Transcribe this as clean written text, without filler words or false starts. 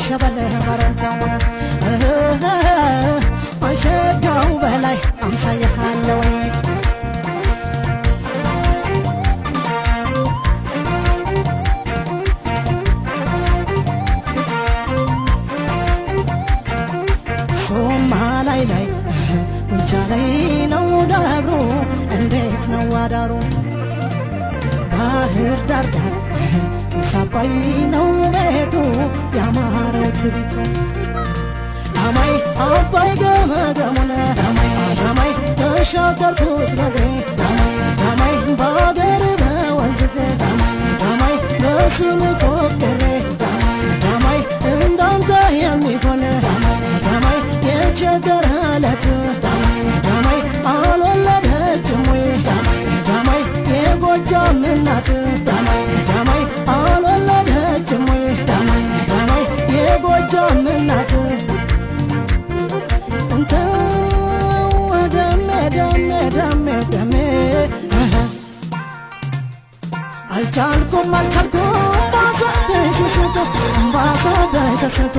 ሸበል በረንታው አሸጋው በላይ አምሳያለው ሶማላይ ላይ ወንቻላይ ነው ዳብሮ እንዴት ነው አዳሩ ባህር ዳር ዳር ሳባይ ነው ቤቱ ያማረው ትቢቱ ዳማይ አባይ ገመገሙነ ዳማይ ተሻገርኩት በግሬ ዳማይ ባገር በወንዝህ ዳማይ በስም ፎክሬ ዳማይ እንዳንተ የሚሆን ዳማይ የቸገረለት ዳማይ አልወለደችም ወይ ዳማይ የጎጃም እናት ዳማይ አልወለደችም ወይ ዳማይ የጎጃም እናት ደሜ አልቻልኩም ባሰ ደሰሰቶ